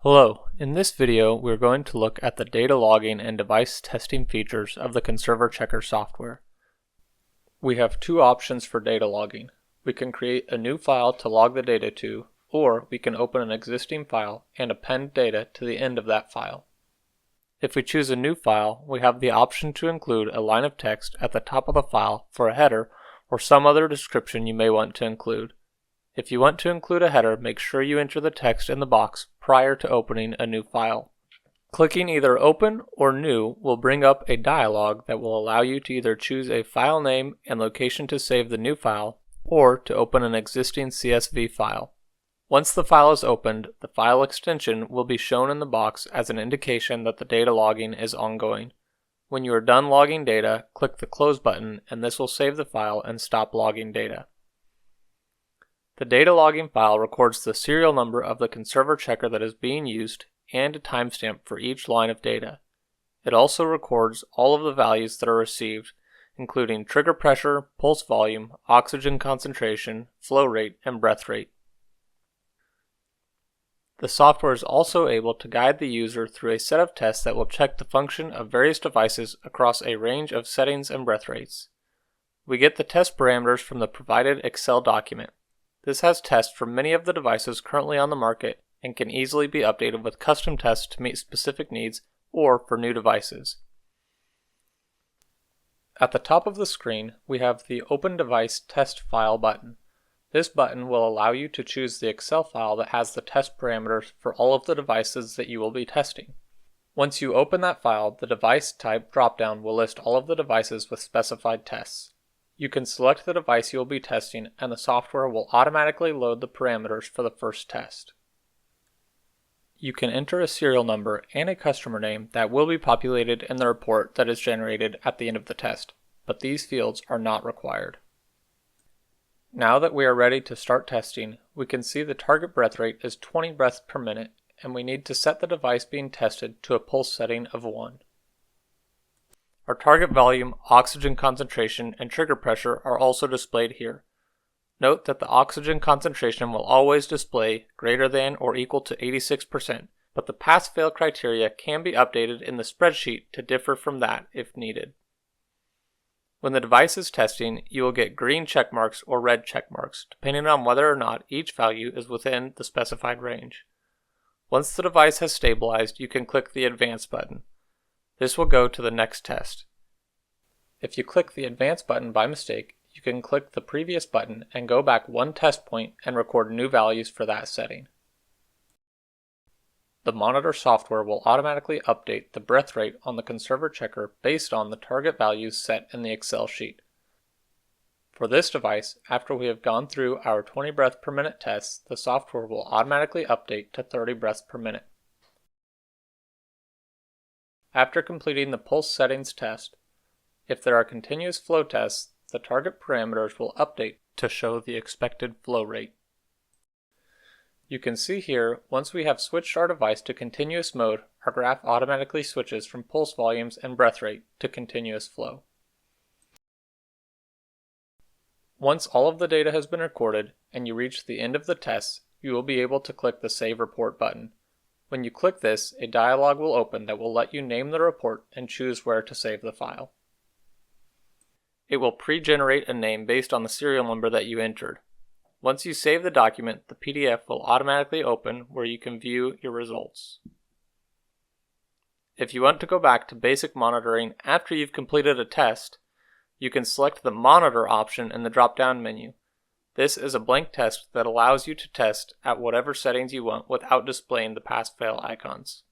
Hello, in this video we're going to look at the data logging and device testing features of the Conserver Checker software. We have two options for data logging. We can create a new file to log the data to, or we can open an existing file and append data to the end of that file. If we choose a new file, we have the option to include a line of text at the top of the file for a header or some other description you may want to include. If you want to include a header, make sure you enter the text in the box prior to opening a new file. Clicking either Open or New will bring up a dialog that will allow you to either choose a file name and location to save the new file, or to open an existing CSV file. Once the file is opened, the file extension will be shown in the box as an indication that the data logging is ongoing. When you are done logging data, click the Close button and this will save the file and stop logging data. The data logging file records the serial number of the conserver checker that is being used and a timestamp for each line of data. It also records all of the values that are received, including trigger pressure, pulse volume, oxygen concentration, flow rate, and breath rate. The software is also able to guide the user through a set of tests that will check the function of various devices across a range of settings and breath rates. We get the test parameters from the provided Excel document. This has tests for many of the devices currently on the market and can easily be updated with custom tests to meet specific needs or for new devices. At the top of the screen, we have the Open Device Test File button. This button will allow you to choose the Excel file that has the test parameters for all of the devices that you will be testing. Once you open that file, the device type dropdown will list all of the devices with specified tests. You can select the device you will be testing and the software will automatically load the parameters for the first test. You can enter a serial number and a customer name that will be populated in the report that is generated at the end of the test, but these fields are not required. Now that we are ready to start testing, we can see the target breath rate is 20 breaths per minute and we need to set the device being tested to a pulse setting of 1. Our target volume, oxygen concentration, and trigger pressure are also displayed here. Note that the oxygen concentration will always display greater than or equal to 86%, but the pass-fail criteria can be updated in the spreadsheet to differ from that if needed. When the device is testing, you will get green check marks or red check marks, depending on whether or not each value is within the specified range. Once the device has stabilized, you can click the Advance button. This will go to the next test. If you click the Advance button by mistake, you can click the previous button and go back one test point and record new values for that setting. The monitor software will automatically update the breath rate on the conserver checker based on the target values set in the Excel sheet. For this device, after we have gone through our 20 breaths per minute tests, the software will automatically update to 30 breaths per minute. After completing the pulse settings test, if there are continuous flow tests, the target parameters will update to show the expected flow rate. You can see here, once we have switched our device to continuous mode, our graph automatically switches from pulse volumes and breath rate to continuous flow. Once all of the data has been recorded and you reach the end of the test, you will be able to click the Save Report button. When you click this, a dialog will open that will let you name the report and choose where to save the file. It will pre-generate a name based on the serial number that you entered. Once you save the document, the PDF will automatically open where you can view your results. If you want to go back to basic monitoring after you've completed a test, you can select the Monitor option in the drop-down menu. This is a blank test that allows you to test at whatever settings you want without displaying the pass-fail icons.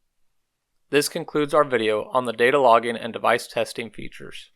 This concludes our video on the data logging and device testing features.